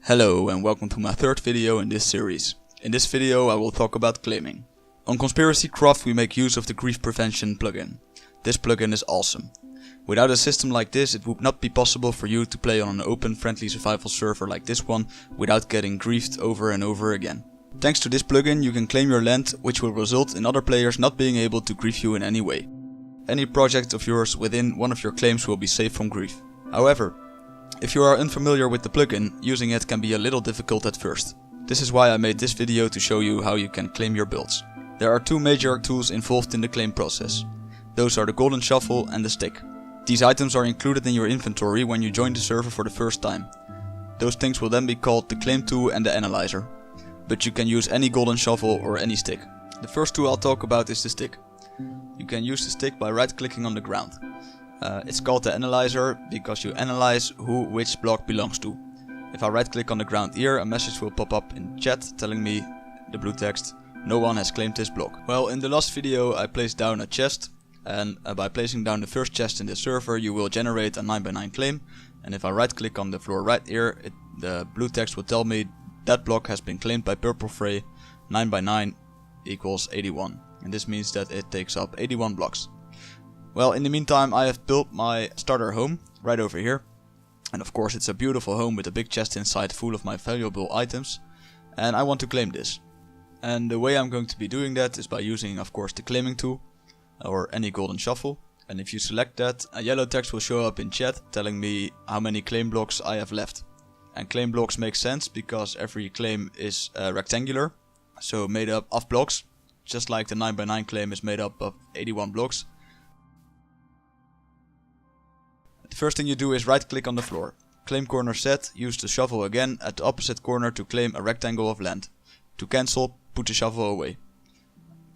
Hello and welcome to my third video in this series. In this video I will talk about claiming. On ConspiracyCraft we make use of the grief prevention plugin. This plugin is awesome. Without a system like this it would not be possible for you to play on an open friendly survival server like this one without getting griefed over and over again. Thanks to this plugin you can claim your land, which will result in other players not being able to grief you in any way. Any project of yours within one of your claims will be safe from grief. However, if you are unfamiliar with the plugin, using it can be a little difficult at first. This is why I made this video to show you how you can claim your builds. There are two major tools involved in the claim process. Those are the golden shovel and the stick. These items are included in your inventory when you join the server for the first time. Those things will then be called the claim tool and the analyzer. But you can use any golden shovel or any stick. The first tool I'll talk about is the stick. You can use the stick by right clicking on the ground. It's called the analyzer because you analyze who which block belongs to. If I right click on the ground here, a message will pop up in chat telling me, the blue text, no one has claimed this block. Well, in the last video I placed down a chest, and by placing down the first chest in the server you will generate a 9x9 claim, and if I right click on the floor right here, the blue text will tell me that block has been claimed by Purple Frey, 9x9 equals 81, and this means that it takes up 81 blocks. Well, in the meantime I have built my starter home right over here, and of course it's a beautiful home with a big chest inside full of my valuable items, and I want to claim this. And the way I'm going to be doing that is by using of course the claiming tool or any golden shovel, and if you select that, a yellow text will show up in chat telling me how many claim blocks I have left. And claim blocks make sense because every claim is rectangular, so made up of blocks, just like the 9x9 claim is made up of 81 blocks. The first thing you do is right click on the floor. Claim corner set, use the shovel again at the opposite corner to claim a rectangle of land. To cancel, put the shovel away.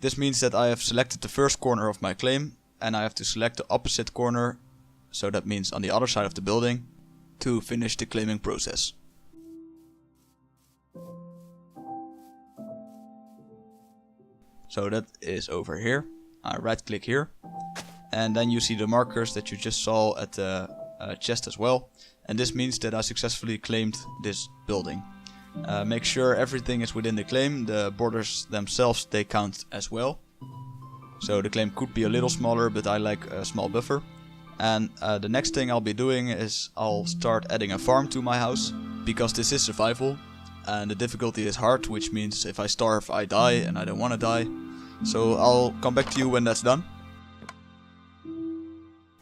This means that I have selected the first corner of my claim and I have to select the opposite corner, so that means on the other side of the building, to finish the claiming process. So that is over here. I right click here. And then you see the markers that you just saw at the chest as well. And this means that I successfully claimed this building. Make sure everything is within the claim. The borders themselves, they count as well. So the claim could be a little smaller, but I like a small buffer. And the next thing I'll be doing is I'll start adding a farm to my house. Because this is survival. And the difficulty is hard, which means if I starve I die and I don't want to die. So I'll come back to you when that's done.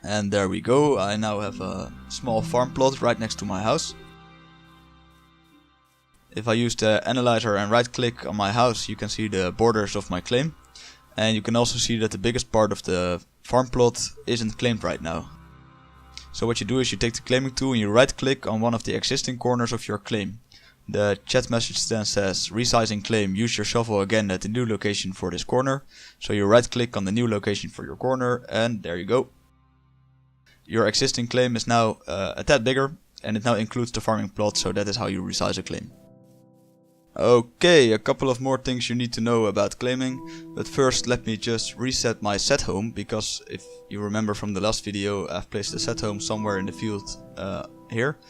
And there we go, I now have a small farm plot right next to my house. If I use the analyzer and right click on my house, you can see the borders of my claim. And you can also see that the biggest part of the farm plot isn't claimed right now. So what you do is you take the claiming tool and you right click on one of the existing corners of your claim. The chat message then says, resizing claim, use your shovel again at the new location for this corner. So you right click on the new location for your corner and there you go. Your existing claim is now a tad bigger, and it now includes the farming plot, so that is how you resize a claim. Okay, a couple of more things you need to know about claiming, but first let me just reset my set home, because if you remember from the last video I've placed the set home somewhere in the field here.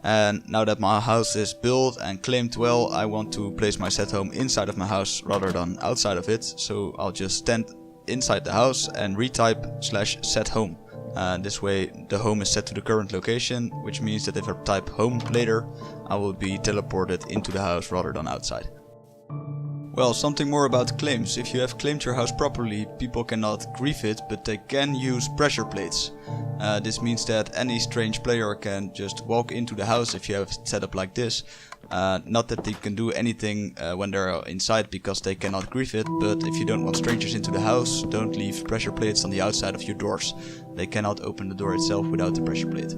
And now that my house is built and claimed well, I want to place my set home inside of my house rather than outside of it, so I'll just stand inside the house and retype /set home. This way the home is set to the current location, which means that if I type home later, I will be teleported into the house rather than outside. Well, something more about claims. If you have claimed your house properly, people cannot grief it, but they can use pressure plates. This means that any strange player can just walk into the house if you have it set up like this. Not that they can do anything when they're inside because they cannot grief it, but if you don't want strangers into the house, don't leave pressure plates on the outside of your doors. They cannot open the door itself without the pressure plate.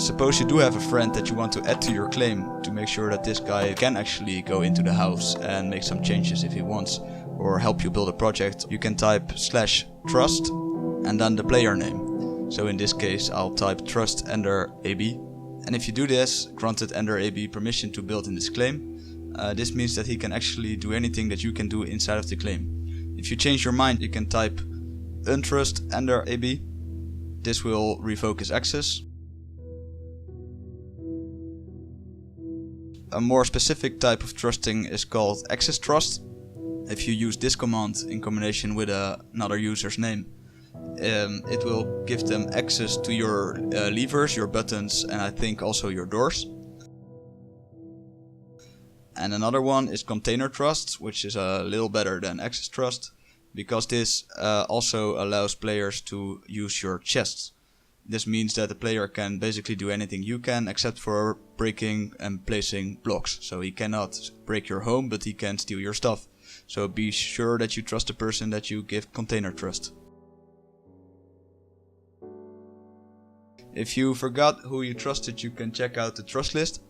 Suppose you do have a friend that you want to add to your claim to make sure that this guy can actually go into the house and make some changes if he wants, or help you build a project. You can type /trust and then the player name. So in this case I'll type trust ender AB, and if you do this, granted ender AB permission to build in this claim, this means that he can actually do anything that you can do inside of the claim. If you change your mind, you can type untrust ender AB, This will revoke his access. A more specific type of trusting is called access trust. If you use this command in combination with another user's name, it will give them access to your levers, your buttons, and I think also your doors. And another one is container trust, which is a little better than access trust, because this also allows players to use your chests. This means that the player can basically do anything you can, except for breaking and placing blocks. So he cannot break your home, but he can steal your stuff. So be sure that you trust the person that you give container trust. If you forgot who you trusted, you can check out the trust list.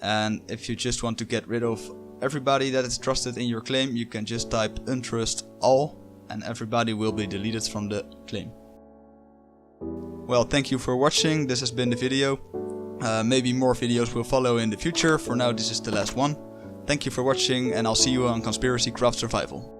And if you just want to get rid of everybody that is trusted in your claim, you can just type untrust all, and everybody will be deleted from the claim. Well, thank you for watching. This has been the video. Maybe more videos will follow in the future. For now, this is the last one. Thank you for watching, and I'll see you on ConspiracyCraft Survival.